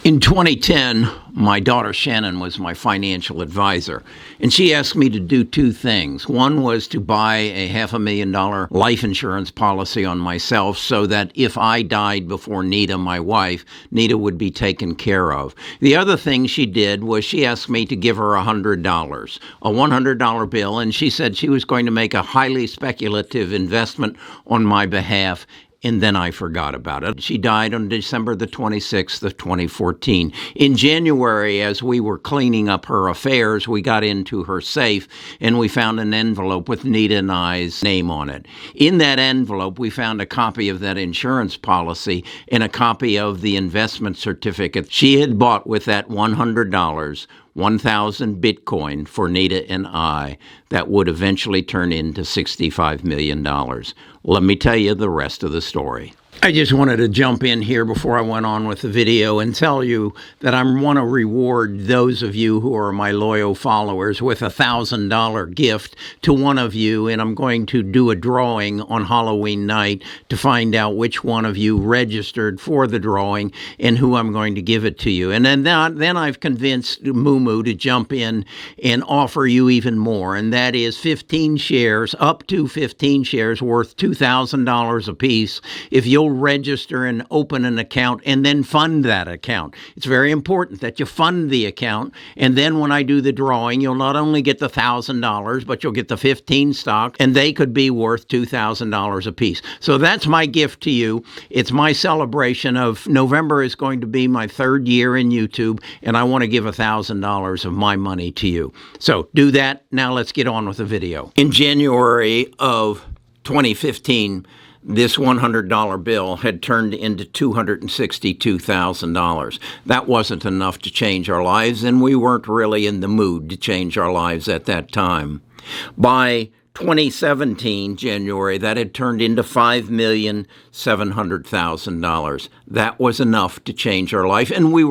In 2010, my daughter Shannon was my financial advisor, and she asked me to do two things. One was to buy a $500,000 life insurance policy on myself so that if I died before Nita, my wife, Nita would be taken care of. The other thing she did was she asked me to give her $100, a $100 bill, and she said she was going to make a highly speculative investment on my behalf. And then I forgot about it. She died on December the 26th of 2014. In January, as we were cleaning up her affairs, we got into her safe and we found an envelope with Nita and I's name on it. In that envelope, we found a copy of that insurance policy and a copy of the investment certificate she had bought with that $100, 1,000 Bitcoin for Nita and I that would eventually turn into $65 million. Let me tell you the rest of the story. I just wanted to jump in here before I went on with the video and tell you that I want to reward those of you who are my loyal followers with a $1,000 gift to one of you, and I'm going to do a drawing on Halloween night to find out which one of you registered for the drawing and who I'm going to give it to you. And then I've convinced Moomoo to jump in and offer you even more, and that is 15 shares, up to 15 shares worth $2,000 a piece if you'll register and open an account and then fund that account. It's very important that you fund the account, and then when I do the drawing, you'll not only get the $1,000, but you'll get the 15 stock, and they could be worth $2,000 a piece. So that's my gift to you. It's my celebration of November is going to be my third year in YouTube, and I want to give $1,000 of my money to you. So do that. Now let's get on with the video. In January of 2015, this $100 bill had turned into $262,000. That wasn't enough to change our lives, and we weren't really in the mood to change our lives at that time. By 2017, January, that had turned into $5,700,000. That was enough to change our life, and we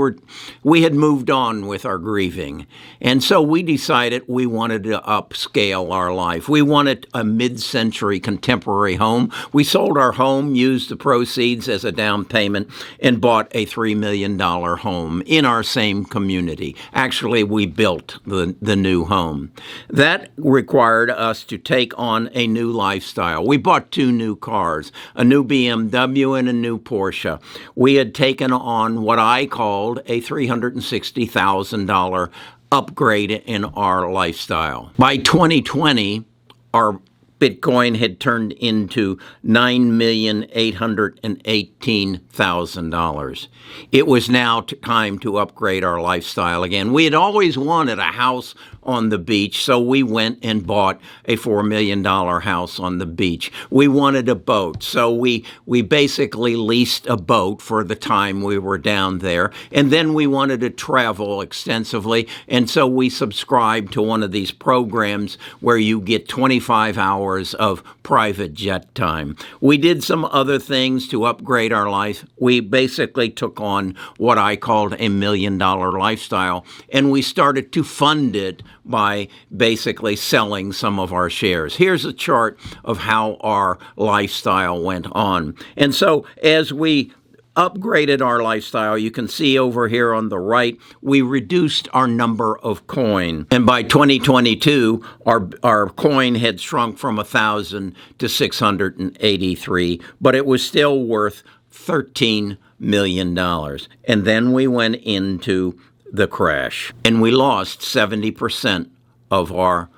had moved on with our grieving. And so we decided we wanted to upscale our life. We wanted a mid-century contemporary home. We sold our home, used the proceeds as a down payment, and bought a $3 million home in our same community. Actually, we built the new home. That required us to take on a new lifestyle. We bought two new cars, a new BMW and a new Porsche. We had taken on what I called a $360,000 upgrade in our lifestyle. By 2020, our Bitcoin had turned into $9,818,000. It was now time to upgrade our lifestyle again. We had always wanted a house on the beach, so we went and bought a $4 million house on the beach. We wanted a boat, so we basically leased a boat for the time we were down there, and then we wanted to travel extensively, and so we subscribed to one of these programs where you get 25 hours of private jet time. We did some other things to upgrade our life. We basically took on what I called a $1 million lifestyle, and we started to fund it by basically selling some of our shares. Here's a chart of how our lifestyle went on. And so as we upgraded our lifestyle, you can see over here on the right, we reduced our number of coin. And by 2022, our coin had shrunk from 1,000 to 683, but it was still worth $13 million. And then we went into the crash, and we lost 70% of our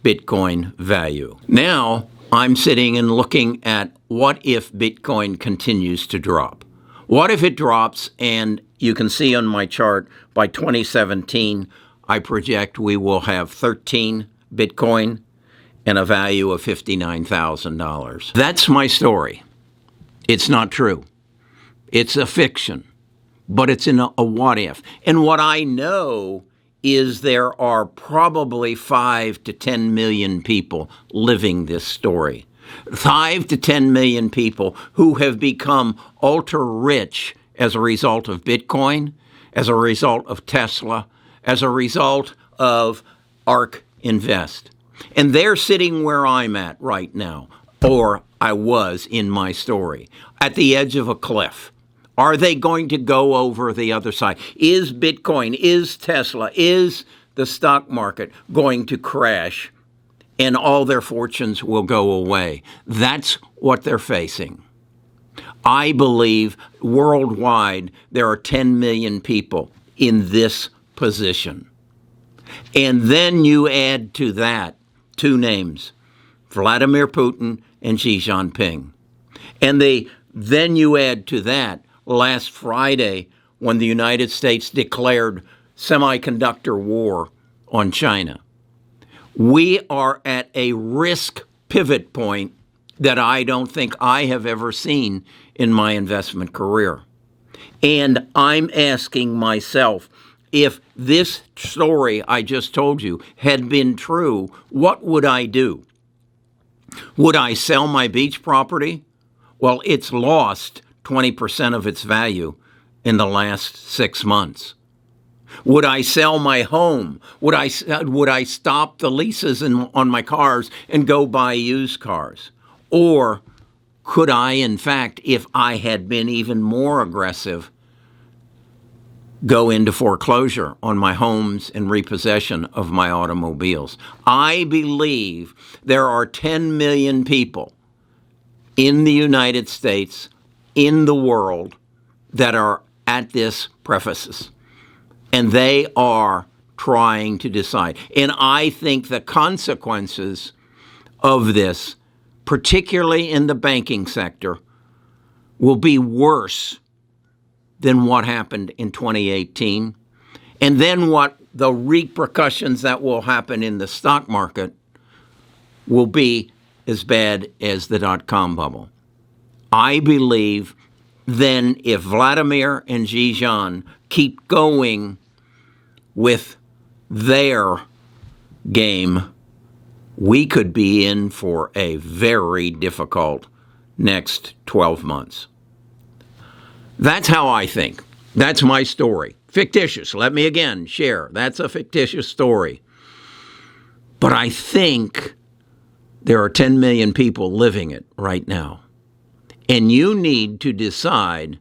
Bitcoin value. Now I'm sitting and looking at what if Bitcoin continues to drop? What if it drops, and you can see on my chart by 2017, I project we will have 13 Bitcoin and a value of $59,000. That's my story. It's not true. It's a fiction. But it's in a what if. And what I know is there are probably 5 to 10 million people living this story. 5 to 10 million people who have become ultra rich as a result of Bitcoin, as a result of Tesla, as a result of ARK Invest. And they're sitting where I'm at right now, or I was in my story, at the edge of a cliff. Are they going to go over the other side? Is Bitcoin, is Tesla, is the stock market going to crash and all their fortunes will go away? That's what they're facing. I believe worldwide there are 10 million people in this position. And then you add to that two names, Vladimir Putin and Xi Jinping. And then you add to that last Friday when the United States declared semiconductor war on China. We are at a risk pivot point that I don't think I have ever seen in my investment career. And I'm asking myself, if this story I just told you had been true, what would I do? Would I sell my beach property? Well, it's lost 20% of its value in the last 6 months. Would I sell my home? Would I stop the leases on my cars and go buy used cars? Or could I, in fact, if I had been even more aggressive, go into foreclosure on my homes and repossession of my automobiles? I believe there are 10 million people in the United States, in the world, that are at this precipice. And they are trying to decide. And I think the consequences of this, particularly in the banking sector, will be worse than what happened in 2018. And then what the repercussions that will happen in the stock market will be as bad as the dot-com bubble. I believe then if Vladimir and Xi Jinping keep going with their game, we could be in for a very difficult next 12 months. That's how I think. That's my story. Fictitious. Let me again share. That's a fictitious story. But I think there are 10 million people living it right now. And you need to decide,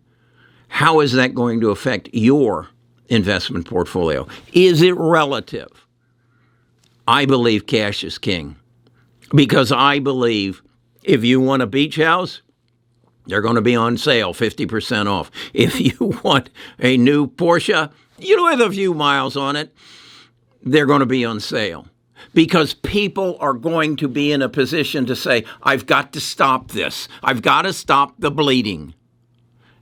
how is that going to affect your investment portfolio? Is it relative? I believe cash is king, because I believe if you want a beach house, they're going to be on sale, 50% off. If you want a new Porsche, with a few miles on it, they're going to be on sale. Because people are going to be in a position to say, I've got to stop this. I've got to stop the bleeding.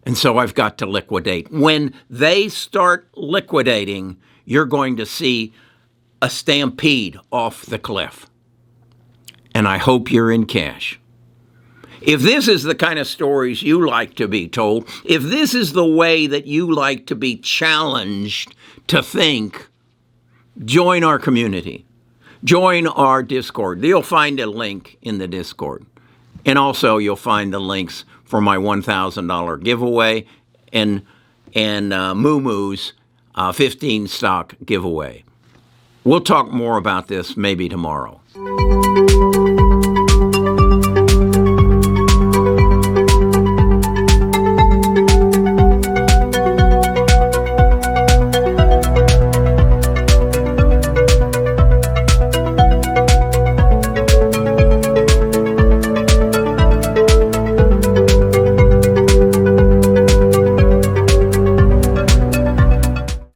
And so I've got to liquidate. When they start liquidating, you're going to see a stampede off the cliff. And I hope you're in cash. If this is the kind of stories you like to be told, if this is the way that you like to be challenged to think, join our community. Join our Discord. You'll find a link in the Discord. And also you'll find the links for my $1,000 giveaway and Moomoo's 15 stock giveaway. We'll talk more about this maybe tomorrow.